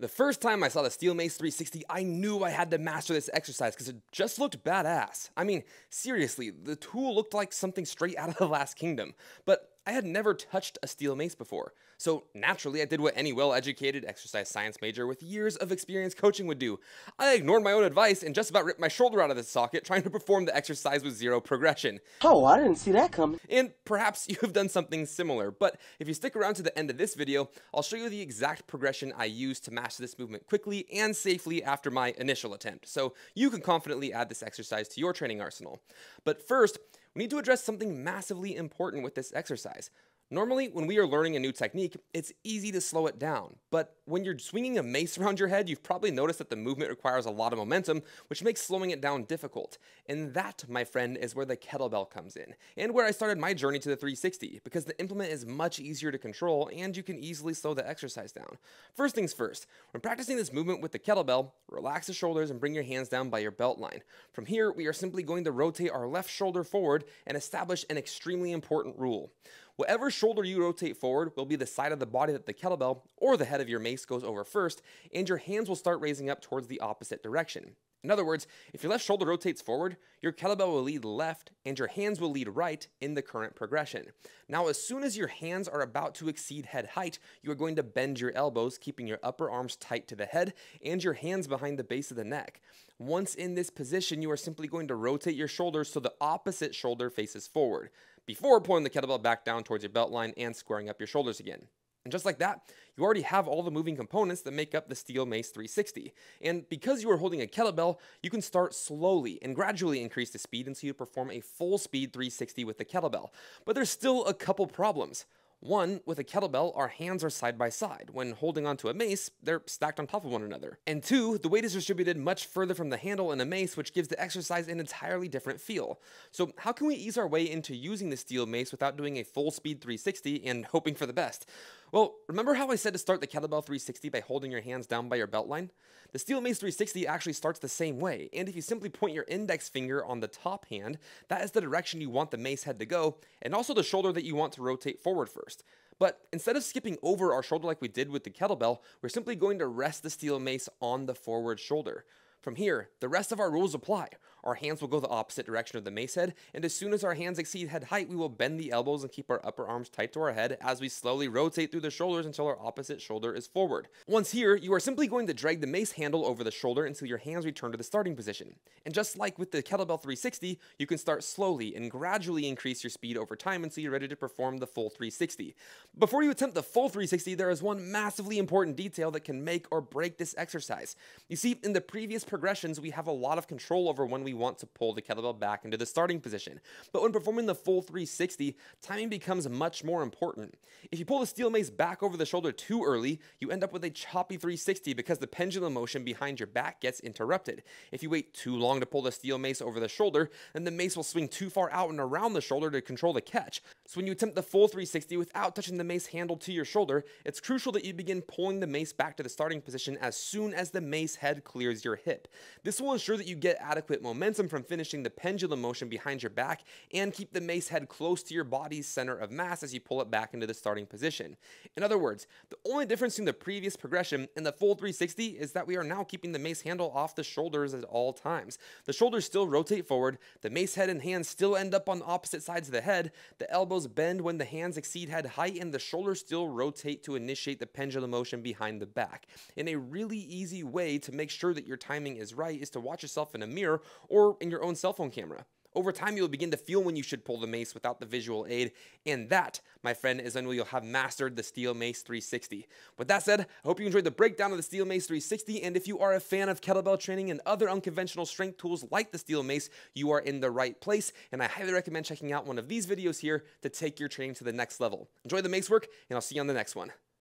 The first time I saw the Steel Mace 360, I knew I had to master this exercise because it just looked badass. I mean, seriously, the tool looked like something straight out of the Last Kingdom, but I had never touched a steel mace before. So naturally, I did what any well-educated exercise science major with years of experience coaching would do. I ignored my own advice and just about ripped my shoulder out of the socket trying to perform the exercise with zero progression. Oh, I didn't see that coming. And perhaps you have done something similar, but if you stick around to the end of this video, I'll show you the exact progression I used to master this movement quickly and safely after my initial attempt, so you can confidently add this exercise to your training arsenal. But first, we need to address something massively important with this exercise. Normally, when we are learning a new technique, it's easy to slow it down, but when you're swinging a mace around your head, you've probably noticed that the movement requires a lot of momentum, which makes slowing it down difficult. And that, my friend, is where the kettlebell comes in, and where I started my journey to the 360, because the implement is much easier to control, and you can easily slow the exercise down. First things first, when practicing this movement with the kettlebell, relax the shoulders and bring your hands down by your belt line. From here, we are simply going to rotate our left shoulder forward and establish an extremely important rule. Whatever shoulder you rotate forward will be the side of the body that the kettlebell or the head of your mace goes over first, and your hands will start raising up towards the opposite direction. In other words, if your left shoulder rotates forward, your kettlebell will lead left and your hands will lead right in the current progression. Now, as soon as your hands are about to exceed head height, you are going to bend your elbows, keeping your upper arms tight to the head and your hands behind the base of the neck. Once in this position, you are simply going to rotate your shoulders so the opposite shoulder faces forward, before pulling the kettlebell back down towards your belt line and squaring up your shoulders again. And just like that, you already have all the moving components that make up the Steel Mace 360. And because you are holding a kettlebell, you can start slowly and gradually increase the speed until you perform a full speed 360 with the kettlebell. But there's still a couple problems. One, with a kettlebell, our hands are side by side. When holding onto a mace, they're stacked on top of one another. And two, the weight is distributed much further from the handle in a mace, which gives the exercise an entirely different feel. So how can we ease our way into using the steel mace without doing a full speed 360 and hoping for the best? Well, remember how I said to start the kettlebell 360 by holding your hands down by your belt line? The Steel Mace 360 actually starts the same way, and if you simply point your index finger on the top hand, that is the direction you want the mace head to go, and also the shoulder that you want to rotate forward first. But instead of skipping over our shoulder like we did with the kettlebell, we're simply going to rest the steel mace on the forward shoulder. From here, the rest of our rules apply. Our hands will go the opposite direction of the mace head, and as soon as our hands exceed head height, we will bend the elbows and keep our upper arms tight to our head as we slowly rotate through the shoulders until our opposite shoulder is forward. Once here, you are simply going to drag the mace handle over the shoulder until your hands return to the starting position. And just like with the kettlebell 360, you can start slowly and gradually increase your speed over time until you're ready to perform the full 360. Before you attempt the full 360, there is one massively important detail that can make or break this exercise. You see, in the previous progressions, we have a lot of control over when we want to pull the kettlebell back into the starting position. But when performing the full 360, timing becomes much more important. If you pull the steel mace back over the shoulder too early, you end up with a choppy 360 because the pendulum motion behind your back gets interrupted. If you wait too long to pull the steel mace over the shoulder, then the mace will swing too far out and around the shoulder to control the catch. So when you attempt the full 360 without touching the mace handle to your shoulder, it's crucial that you begin pulling the mace back to the starting position as soon as the mace head clears your hip. This will ensure that you get adequate momentum from finishing the pendulum motion behind your back and keep the mace head close to your body's center of mass as you pull it back into the starting position. In other words, the only difference between the previous progression and the full 360 is that we are now keeping the mace handle off the shoulders at all times. The shoulders still rotate forward, the mace head and hands still end up on opposite sides of the head, the elbows bend when the hands exceed head height, and the shoulders still rotate to initiate the pendulum motion behind the back. And a really easy way to make sure that your timing is right is to watch yourself in a mirror or in your own cell phone camera. Over time, you'll begin to feel when you should pull the mace without the visual aid, and that, my friend, is when you'll have mastered the Steel Mace 360. With that said, I hope you enjoyed the breakdown of the Steel Mace 360, and if you are a fan of kettlebell training and other unconventional strength tools like the Steel Mace, you are in the right place, and I highly recommend checking out one of these videos here to take your training to the next level. Enjoy the mace work, and I'll see you on the next one.